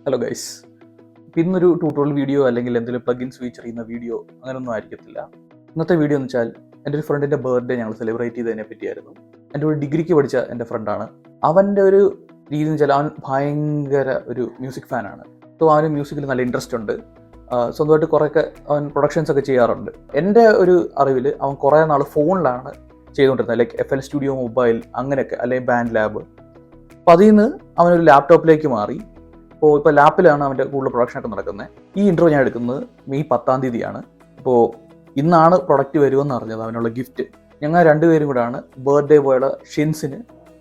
Hello guys, ഇന്നൊരു tutorial video അല്ലെങ്കിൽ എന്തെങ്കിലും പ്ലഗിൻസ് ഫീച്ചർ ചെയ്യുന്ന വീഡിയോ അങ്ങനെയൊന്നും ആയിരിക്കത്തില്ല. ഇന്നത്തെ വീഡിയോ എന്ന് വെച്ചാൽ എൻ്റെ ഒരു ഫ്രണ്ടിൻ്റെ ബർത്ത്ഡേ ഞങ്ങൾ സെലിബ്രേറ്റ് ചെയ്തതിനെ പറ്റിയായിരുന്നു. എൻ്റെ ഒരു ഡിഗ്രിക്ക് പഠിച്ച എൻ്റെ ഫ്രണ്ടാണ്. അവൻ്റെ ഒരു രീതി എന്ന് വെച്ചാൽ അവൻ ഭയങ്കര ഒരു മ്യൂസിക് ഫാനാണ്. സോ അവന് മ്യൂസിക്കിൽ നല്ല ഇൻട്രസ്റ്റ് ഉണ്ട്. സ്വന്തമായിട്ട് കുറേയൊക്കെ അവൻ പ്രൊഡക്ഷൻസ് ഒക്കെ ചെയ്യാറുണ്ട്. എൻ്റെ ഒരു അറിവിൽ അവൻ കുറേ നാൾ ഫോണിലാണ് ചെയ്തുകൊണ്ടിരുന്നത്, ലൈക്ക് FL Studio മൊബൈൽ അങ്ങനെയൊക്കെ, അല്ലെങ്കിൽ ബാൻഡ് ലാബ്. അപ്പോൾ അതിൽ നിന്ന് അവനൊരു ലാപ്ടോപ്പിലേക്ക് മാറി. ഇപ്പോൾ ലാപ്പിലാണ് അവൻ്റെ കൂടുതൽ പ്രൊഡക്ഷനൊക്കെ നടക്കുന്നത്. ഈ ഇൻട്രോ ഞാൻ എടുക്കുന്നത് മെയ് 10-ാം തീയതിയാണ്. ഇപ്പോൾ ഇന്നാണ് പ്രൊഡക്റ്റ് വരുമെന്ന് അറിഞ്ഞത്, അവനുള്ള ഗിഫ്റ്റ്. ഞങ്ങൾ രണ്ടുപേരും കൂടെയാണ് ബർത്ത്ഡേ ബോയുടെ ഷിൻസിന്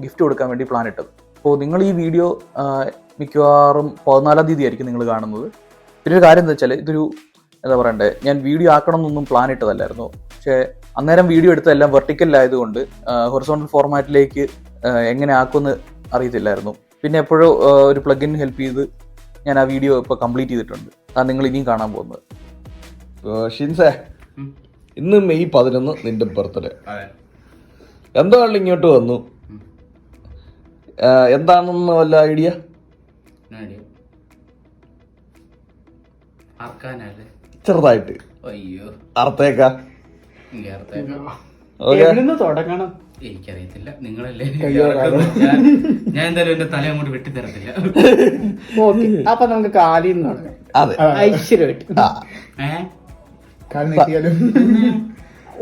ഗിഫ്റ്റ് കൊടുക്കാൻ വേണ്ടി പ്ലാൻ ഇട്ടത്. അപ്പോൾ നിങ്ങൾ ഈ വീഡിയോ മിക്കവാറും 14-ാം തീയതി ആയിരിക്കും നിങ്ങൾ കാണുന്നത്. പിന്നെ ഒരു കാര്യം എന്താ വെച്ചാൽ, ഇതൊരു എന്താ പറയണ്ടേ, ഞാൻ വീഡിയോ ആക്കണമെന്നൊന്നും പ്ലാൻ ഇട്ടതല്ലായിരുന്നു. പക്ഷേ അന്നേരം വീഡിയോ എടുത്തതെല്ലാം വെർട്ടിക്കലായതുകൊണ്ട് ഹൊറിസോണ്ടൽ ഫോർമാറ്റിലേക്ക് എങ്ങനെ ആക്കുമെന്ന് അറിയത്തില്ലായിരുന്നു. പിന്നെ എപ്പോഴും ഒരു പ്ലഗിൻ ഹെൽപ്പ് ചെയ്ത് ഞാൻ ആ വീഡിയോ ഇപ്പോൾ കംപ്ലീറ്റ് ചെയ്തിട്ടുണ്ട്. അത് നിങ്ങൾ ഇനിയും കാണാൻ പോകുന്നത്. ഷിൻസേ, ഇന്ന് മെയ് 11 നിന്റെ ബർത്ത്ഡേ. എന്താണ് ഇങ്ങോട്ട് വന്നു? എന്താണെന്ന് വല്ല ഐഡിയ? ചെറുതായിട്ട് അർത്ഥേക്കാ തുടങ്ങണം. എനിക്കറിയത്തില്ല, നിങ്ങളല്ലേ. ഞാൻ എന്തായാലും എന്റെ തല അങ്ങോട്ട് വെട്ടിത്തരത്തില്ല. അപ്പൊ നമുക്ക് കാലിൽ നിന്ന്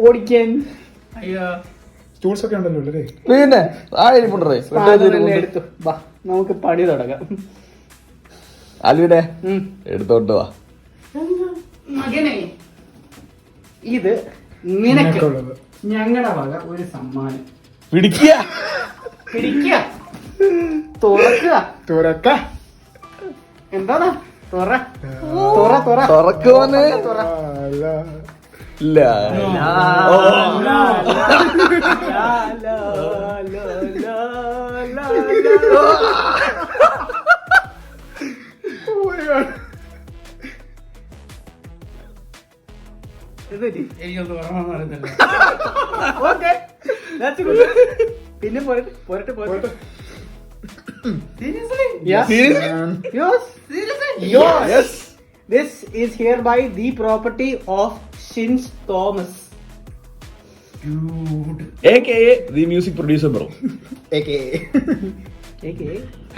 ഓടിക്കാൻ അയ്യോ ടൂൾസ് ഒക്കെ ഉണ്ടല്ലോ അല്ലേ? പിന്നെ എടുത്തു വാ, നമുക്ക് പണി തുടങ്ങാം. അലുവിനെ എടുത്തോട്ട് വാ. മകനെ, ഇത് നിനക്ക് ഞങ്ങളുടെ വക ഒരു സമ്മാനം. പിടിക്കുക, തുറക്ക. എന്താണ് തുറക്കുവന്ന്? ഇല്ല. എനിക്കൊന്നും ഓർമ്മ അറിയത്തില്ല. പിന്നെ പോരട്ടെ. Seriously? Yes. Yes. This is hereby the property of Shins Thomas, Dude. AKA the music producer bro. aka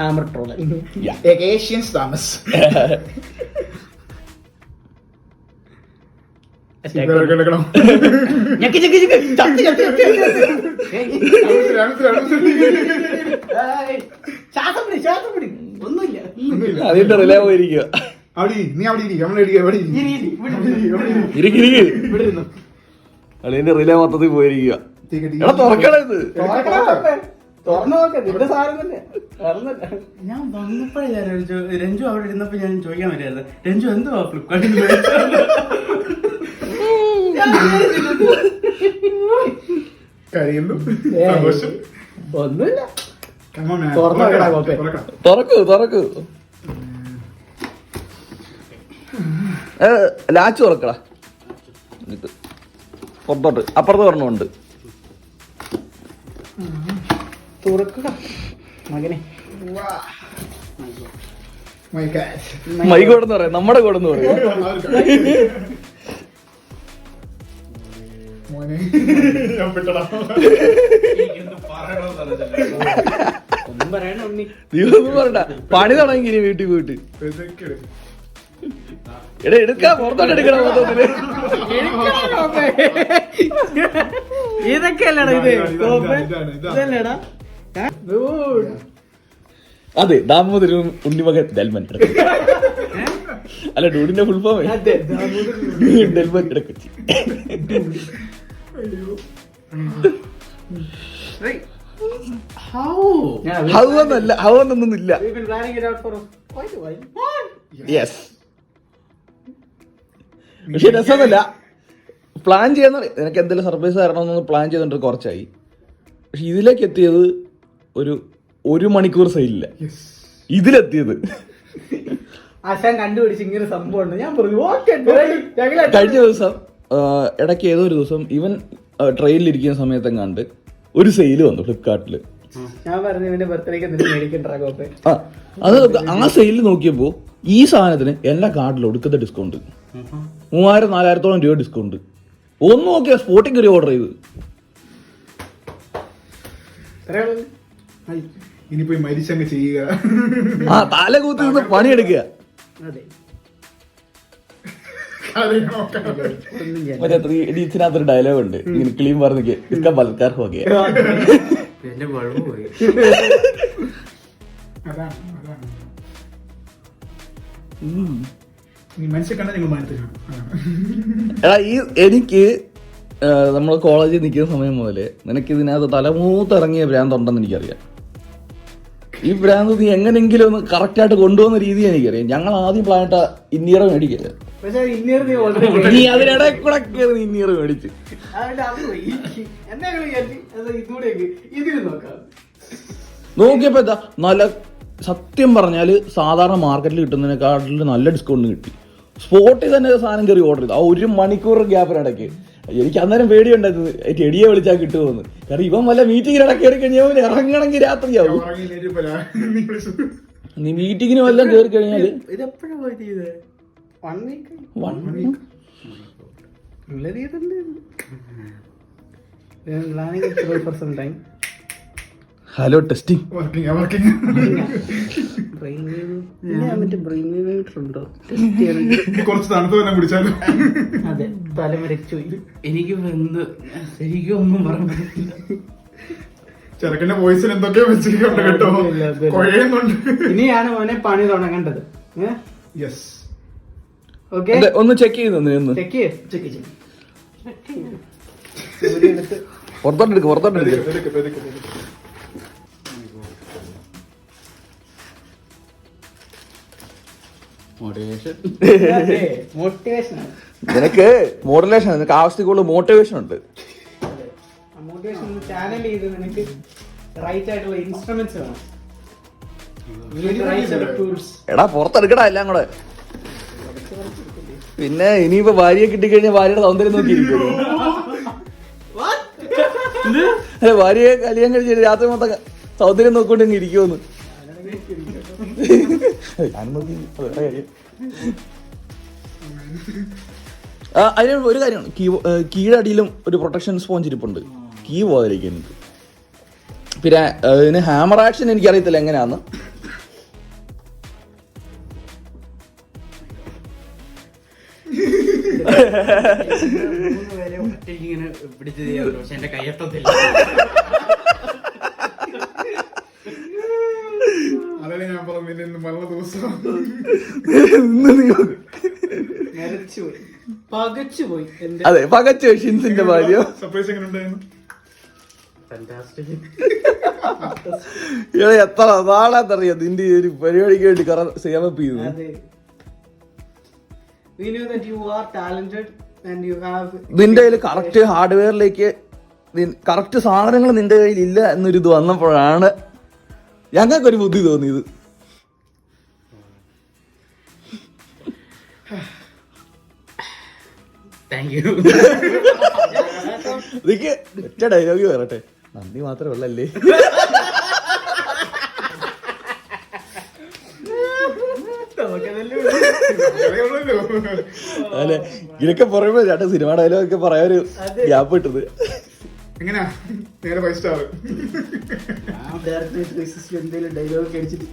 Hammer Troll, Yeah. aka Shins Thomas. ഒന്നുമില്ല. അതിന്റെ റിലേ പോയിരിക്കുക. അതിന്റെ റിലേ മൊത്തത്തിൽ പോയിരിക്കുക. എടാ തുറക്കണം ഇത്. തുറന്നു നോക്കാം, നിന്റെ സാധനം തന്നെ. ഞാൻ വന്നപ്പോഴേ രഞ്ജു അവിടെ ഇരുന്നപ്പോ ഞാൻ ചോദിക്കാൻ പറ്റായിരുന്നു, രഞ്ജു എന്തുവാ ഫ്ലിപ്കാർട്ടിൽ ഒന്നുമില്ല. തുറക്കൂ. ലാച്ച് തുറക്കടാ. ഇത് പുറത്തോട്ട് അപ്പുറത്ത് പറഞ്ഞുണ്ട്. തുറക്കുക മകനെ. മൈ കോടെന്ന് പറയാം, നമ്മുടെ കോടെന്ന് പറയാം. ഒന്നും പറയണ ഉണ്ണി, നീ ഒന്നും പറയണ്ട. പണി തുടങ്ങി വീട്ടിൽ പോയിട്ട്. എടാ എടുക്കാം, പുറത്തോട്ട് എടുക്കണം. മൊത്തത്തില് ഇതൊക്കെയല്ലടാ ഇതല്ലേടാ. അതെ, ദാമോദരൻ ഉണ്ണിമകൻ ഡെൽമൻ. അല്ല, ഡൂഡിന്റെ ഫുൾ ഫോം ഡെൽമൻ ഇടക്കൊച്ചി. ഹൗ എന്നൊന്നുമില്ല. യെസ്, പക്ഷെ രസമൊന്നുമില്ല. പ്ലാൻ ചെയ്യുന്ന നിനക്ക് എന്തെങ്കിലും സർപ്രൈസ് തരണമെന്നൊന്ന് പ്ലാൻ ചെയ്തിട്ട് കുറച്ചായി. പക്ഷെ ഇതിലേക്ക് എത്തിയത് ഒരു മണിക്കൂർ സൈഡില്ല. ഇതിലെത്തിയത് ആശാൻ കണ്ടുപിടിച്ച് ഇങ്ങനെ സംഭവം ഉണ്ട്. ഞാൻ പറഞ്ഞു കഴിഞ്ഞ ദിവസം ഇടയ്ക്ക് ഏതോ ഒരു ദിവസം ഇവൻ ട്രെയിനിലിരിക്കുന്ന സമയത്തെങ്ങാണ്ട് ഒരു സെയിൽ വന്നു ഫ്ലിപ്കാർട്ടില്. ഞാൻ പറഞ്ഞു ഇവന്റെ ബർത്ത്ഡേക്ക് അത് ആ സെയിൽ നോക്കിയപ്പോ ഈ സാധനത്തിന് എല്ലാ കാർഡിലും ഒടുക്കത്തെ ഡിസ്കൗണ്ട് 3000-4000 രൂപ ഡിസ്കൗണ്ട്. ഒന്ന് നോക്കിയാ സ്പോട്ടിൽ കയറി ഓർഡർ ചെയ്ത്. ഇനിയിപ്പോ മരിച്ചങ്ങ് ചെയ്യുക. ആ തല കൂത്തി നിന്ന് പണിയെടുക്കുക. അതെ മറ്റേ 3 ഇഡിയറ്റ്സിനകത്തൊരു ഡയലോഗ് ഉണ്ട്, ഇങ്ങനെ ക്ലീൻ പറഞ്ഞിട്ട് ഇസ്കാ ബലാത്കാർ ഹോ ഗയാ. എന്റെ ബൾബ് പോയി. അതാണ് നീ മനുഷ്യ കണ്ടാൽ നിങ്ങൾ മാനത്തിലാണ്. എടാ എനിക്ക് നമ്മൾ കോളേജിൽ നിൽക്കുന്ന സമയം മുതല് നിനക്ക് ഇതിനകത്ത് തലമൂത്തിറങ്ങിയ ഭ്രാന്തുണ്ടെന്ന് എനിക്കറിയാം. ഈ ഭ്രാന്ത് നീ എങ്ങനെങ്കിലും ഒന്ന് കറക്റ്റായിട്ട് കൊണ്ടുപോകുന്ന രീതി എനിക്കറിയാം. ഞങ്ങൾ ആദ്യം പ്ലാനിട്ട ഇന്നീറ മേടിക്കില്ല, പക്ഷെ ഇന്നീർ നീ ഓൾറെഡി നീ അതിനിടയിൽ കൂടെ കയറി നീ ഇന്നീറ മേടിച്ച്. ഇതിന് നോക്കാം. നോക്കിയപ്പോ എന്താ നല്ല, സത്യം പറഞ്ഞാല് സാധാരണ മാർക്കറ്റിൽ കിട്ടുന്നതിനെക്കാട്ടിൽ നല്ല ഡിസ്കൗണ്ട് കിട്ടി. സ്പോട്ടിൽ തന്നെ സാധനം കയറി ഓർഡർ ചെയ്തു. ആ 1 മണിക്കൂർ ഗ്യാപ്പിനിടയ്ക്ക് എനിക്ക് അന്നേരം പേടിയുണ്ടായിരുന്നു എടിയെ വിളിച്ചാൽ കിട്ടുമെന്ന്. കാരണം ഇവൻ വല്ല മീറ്റിങ്ങിനിടയ്ക്ക് കയറി കഴിഞ്ഞാൽ ഇറങ്ങണമെങ്കിൽ രാത്രിയാവും. നീ മീറ്റിങ്ങിന് വല്ലതും കയറി കഴിഞ്ഞാല് ഇതെപ്പോഴാ പോയത്? ഇത് 1 week planning for some time. Hello testing. കുറച്ച് തണുത്ത് തന്നെ പിടിച്ചാലും. അതെ തലമരച്ചു. എനിക്ക് ശരിക്കും ഒന്നും പറഞ്ഞു. ചെറുക്കന്റെ വോയിസിൽ എന്തൊക്കെയോ വെച്ചിട്ടുണ്ട് കേട്ടോ, കുഴയുന്നുണ്ട്. ഇനിയാണ് മോനെ പണി തുടങ്ങേണ്ടത്. യെസ് ഓക്കെ ഒന്ന് ചെക്ക് ചെയ്തു ചെക്ക് പുറത്തോട്ടെടുക്ക്. മോട്ടിവേഷൻ നിനക്ക് മോഡുലേഷൻ, നിനക്ക് ആവശ്യത്തിൽ കൂടുതൽ മോട്ടിവേഷൻ ഉണ്ട്. മോട്ടിവേഷൻ ചാനൽ ചെയ്ത് നിനക്ക് റൈറ്റ് ആയിട്ടുള്ള ഇൻസ്ട്രുമെന്റ്സ് വേണം. എടാ പുറത്തെടുക്കടാ എല്ലാം കൂടെ. പിന്നെ ഇനിയിപ്പോ ഭാര്യയെ കിട്ടിക്കഴിഞ്ഞാൽ ഭാര്യയുടെ സൗന്ദര്യം നോക്കിയിരിക്കും. ഭാര്യയെ കല്യാണം കഴിച്ചിട്ട് രാത്രി മൊത്തം സൗന്ദര്യം നോക്കിക്കൊണ്ടെങ്കിൽ ഇരിക്കുമെന്ന് ഞാനും നോക്കി. അതിന് ഒരു കാര്യമാണ്, കീഴടിയിലും ഒരു പ്രൊട്ടക്ഷൻ സ്പോഞ്ച് ഇരിപ്പുണ്ട്, കീ പോകാതിരിക്കും എനിക്ക്. പിന്നെ ഇതിന് ഹാമർ ആക്ഷൻ എനിക്കറിയത്തില്ല എങ്ങനെയാന്ന്. ഇങ്ങനെ പിടിച്ച് ചെയ്യാറുണ്ട്, പക്ഷെ എന്റെ കയ്യെത്തത്തില്ല. അതല്ലേ ഞാൻ പറഞ്ഞു നല്ല ദിവസം പകച്ചുപോയി. അതെ പകച്ചു ഷിൻസിന്റെ ഭാര്യ. സർപ്രൈസ് എങ്ങനെ ഉണ്ടായിരുന്നു? എത്ര നാളാത്തറിയാം നിന്റെ ഒരു പരിപാടിക്ക് വേണ്ടി സേവപ്പ് ചെയ്യുന്നു. നിന്റെ കയ്യിൽ കറക്റ്റ് ഹാർഡ്വെയറിലേക്ക് കറക്റ്റ് സാധനങ്ങൾ നിന്റെ കയ്യിൽ ഇല്ല എന്നൊരിത് വന്നപ്പോഴാണ് ഞങ്ങൾക്കൊരു ബുദ്ധി തോന്നിയത്. ഇതൊക്കെ ഒറ്റ ഡയലോഗ് പറയട്ടെ, നന്ദി മാത്രമേ ഉള്ളല്ലേ. അല്ലെ ഇതൊക്കെ പറയുമ്പോ ചേട്ടാ സിനിമ ഡയലോഗ് ഒക്കെ പറയാനൊരു ഗ്യാപ്പ് കിട്ടുന്നത്. എങ്ങനെയാ നേരെ 5 സ്റ്റാർ. എന്തെങ്കിലും ഡയലോഗ് അടിച്ചിട്ട്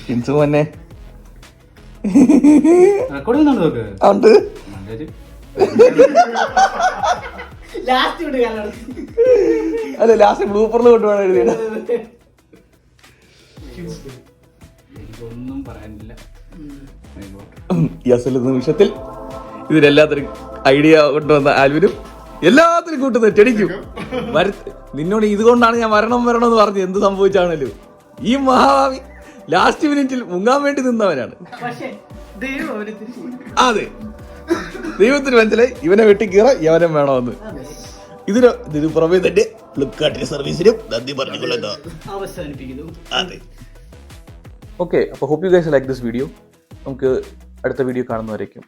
ഷിൻസു തന്നെ റെക്കോർഡ് ചെയ്യുന്നുണ്ട്. ഉണ്ട് അല്ലെ ലാസ്റ്റ് ബ്ലൂപ്പറിൽ കൊണ്ടുപോകണം എഴുതിയത്. എനിക്കൊന്നും പറയാനില്ല. ഈ അസല നിമിഷത്തിൽ ഇതിനെല്ലാത്തിനും ഐഡിയ കൊണ്ടുവന്ന ആൽവിനും എല്ലാത്തിനും കൂട്ടുന്ന ടെടിക്കും നിന്നോട് ഇതുകൊണ്ടാണ് ഞാൻ വരണം എന്ന് പറഞ്ഞ് എന്ത് സംഭവിച്ചാണല്ലോ ഈ മഹാഭാവി ലാസ്റ്റ് മിനിറ്റിൽ മുങ്ങാൻ വേണ്ടി നിന്നവനാണ്. അതെ ദൈവത്തിന് മനസ്സിലായി ഇവനെ വെട്ടിക്കീറ യവനം വേണമെന്ന്. ഇതിന് പുറമെ തന്നെ ഫ്ലിപ്കാർട്ടിന്റെ സർവീസിനും നന്ദി പറഞ്ഞുകൊള്ളുന്നു. അതെ ഓക്കെ, അപ്പോൾ hope you guys like this video. നമുക്ക് അടുത്ത വീഡിയോ കാണുന്നവരേക്കും